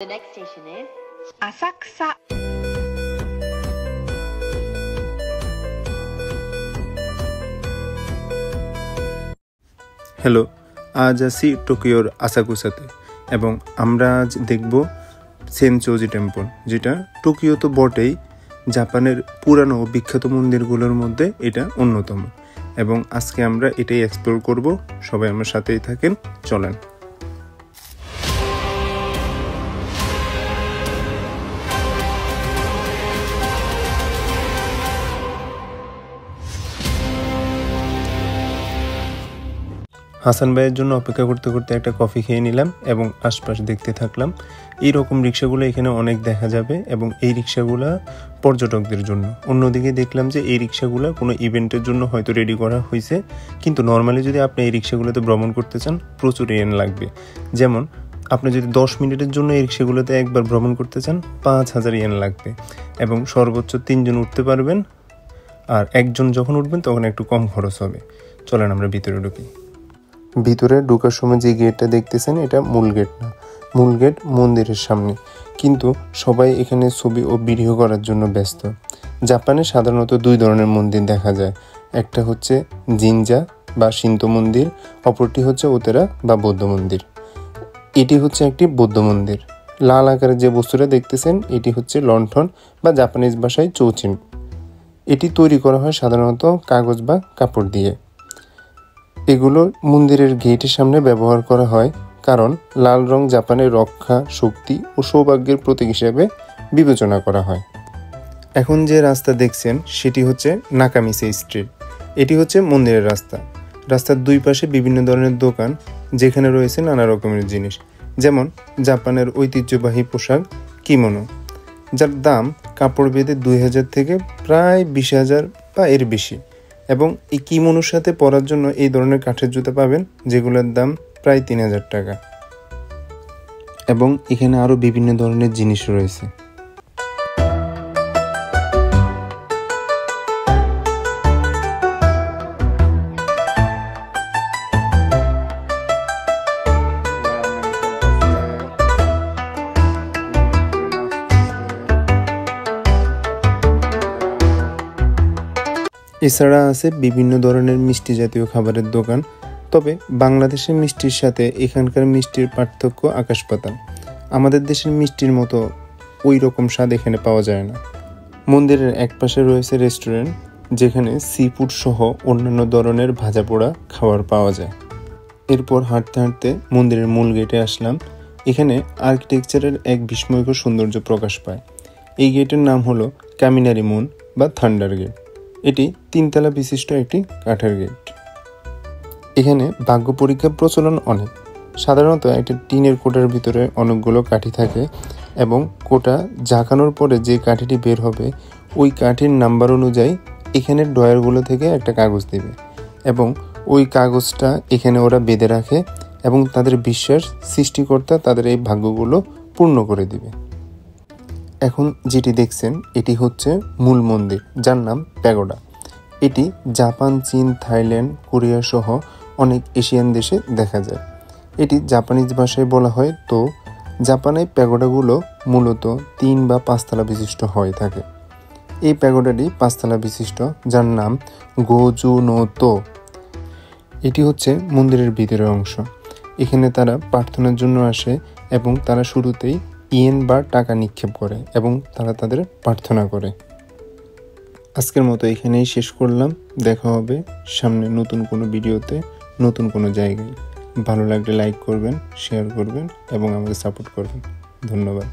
The next station is Asakusa. Hello, আজ আছি টোকিওর আসাকুসাতে এবং আমরা আজ দেখব সেনচোজি টেম্পল, যেটা টোকিও তো বটেই, জাপানের পুরানো ও বিখ্যাত মন্দিরগুলোর মধ্যে এটা অন্যতম। এবং আজকে আমরা এটাই এক্সপ্লোর করব। সবাই আমার সাথেই থাকেন, চলেন। হাসান ভাইয়ের জন্য অপেক্ষা করতে করতে একটা কফি খেয়ে নিলাম এবং আশপাশ দেখতে থাকলাম। এই রকম রিক্সাগুলো এখানে অনেক দেখা যাবে এবং এই রিক্সাগুলো পর্যটকদের জন্য। অন্যদিকে দেখলাম যে এই রিক্সাগুলো কোনো ইভেন্টের জন্য হয়তো রেডি করা হয়েছে, কিন্তু নর্মালি যদি আপনি এই রিক্সাগুলোতে ভ্রমণ করতে চান প্রচুর ইয়েন লাগবে। যেমন আপনি যদি 10 মিনিটের জন্য এই রিক্সাগুলোতে একবার ভ্রমণ করতে চান 5000 ইয়েন লাগবে এবং সর্বোচ্চ 3 জন উঠতে পারবেন। আর একজন যখন উঠবেন তখন একটু কম খরচ হবে। চলেন আমরা ভিতরে ঢুকি। ভিতরে ঢোকার সময় যে গেটটা দেখতেছেন এটা মূল গেট না, মূল গেট মন্দিরের সামনে, কিন্তু সবাই এখানে ছবি ও ভিডিও করার জন্য ব্যস্ত। জাপানে সাধারণত 2 ধরনের মন্দির দেখা যায়, একটা হচ্ছে জিনজা বা শিন্তো মন্দির, অপরটি হচ্ছে ওতেরা বা বৌদ্ধ মন্দির। এটি হচ্ছে একটি বৌদ্ধ মন্দির। লাল আকারের যে বস্তুটা দেখতেছেন এটি হচ্ছে লণ্ঠন বা জাপানিজ ভাষায় চৌচিন। এটি তৈরি করা হয় সাধারণত কাগজ বা কাপড় দিয়ে। এগুলো মন্দিরের গেটের সামনে ব্যবহার করা হয়, কারণ লাল রং জাপানের রক্ষা, শক্তি ও সৌভাগ্যের প্রতীক হিসেবে বিবেচনা করা হয়। এখন যে রাস্তা দেখছেন সেটি হচ্ছে নাকামিসে স্ট্রিট। এটি হচ্ছে মন্দিরের রাস্তা। রাস্তার 2 পাশে বিভিন্ন ধরনের দোকান, যেখানে রয়েছে নানা রকমের জিনিস, যেমন জাপানের ঐতিহ্যবাহী পোশাক কিমোনো, যার দাম কাপড় ভেদে 2000 থেকে প্রায় 20000 বা এর বেশি। এবং এই কিমোনোর সাথে পরার জন্য এই ধরনের কাঠের জুতা পাবেন, যেগুলোর দাম প্রায় 3000 টাকা। এবং এখানে আরও বিভিন্ন ধরনের জিনিস রয়েছে। এছাড়া আছে বিভিন্ন ধরনের মিষ্টি জাতীয় খাবারের দোকান। তবে বাংলাদেশের মিষ্টির সাথে এখানকার মিষ্টির পার্থক্য আকাশ পাতাল। আমাদের দেশের মিষ্টির মতো ওই রকম স্বাদ এখানে পাওয়া যায় না। মন্দিরের একপাশে রয়েছে রেস্টুরেন্ট, যেখানে সি ফুড সহ অন্যান্য ধরনের ভাজা পোড়া খাবার পাওয়া যায়। এরপর হাঁটতে হাঁটতে মন্দিরের মূল গেটে আসলাম। এখানে আর্কিটেকচারের এক বিস্ময়কর সৌন্দর্য প্রকাশ পায়। এই গেটের নাম হলো কামিনারি মুন বা থান্ডার গেট। এটি 3 তলা বিশিষ্ট একটি কাঠের গেট। এখানে ভাগ্য পরীক্ষার প্রচলন অনেক। সাধারণত একটা টিনের কোটার ভিতরে অনেকগুলো কাঠি থাকে এবং কোটা ঝাঁকানোর পরে যে কাঠিটি বের হবে ওই কাঠির নাম্বার অনুযায়ী এখানের ড্রয়ারগুলো থেকে একটা কাগজ দেবে এবং ওই কাগজটা এখানে ওরা বেঁধে রাখে এবং তাদের বিশ্বাস সৃষ্টিকর্তা তাদের এই ভাগ্যগুলো পূর্ণ করে দিবে। এখন যেটি দেখছেন এটি হচ্ছে মূল মন্দির, যার নাম প্যাগোডা। এটি জাপান, চীন, থাইল্যান্ড, কোরিয়া সহ অনেক এশিয়ান দেশে দেখা যায়। এটি জাপানিজ ভাষায় বলা হয়। তো জাপানে প্যাগোডাগুলো মূলত 3 বা 5 তলা বিশিষ্ট হয়ে থাকে। এই প্যাগোডাটি 5 তলা বিশিষ্ট, যার নাম গোজু নো তো। এটি হচ্ছে মন্দিরের ভিতরের অংশ। এখানে তারা প্রার্থনার জন্য আসে এবং তারা শুরুতেই ইয়েন বা টাকা নিক্ষেপ করে এবং তারা তাদের প্রার্থনা করে। আজকের মতো এখানেই শেষ করলাম। দেখা হবে সামনে নতুন কোনো ভিডিওতে, নতুন কোনো জায়গায়। ভালো লাগলে লাইক করবেন, শেয়ার করবেন এবং আমাকে সাপোর্ট করবেন। ধন্যবাদ।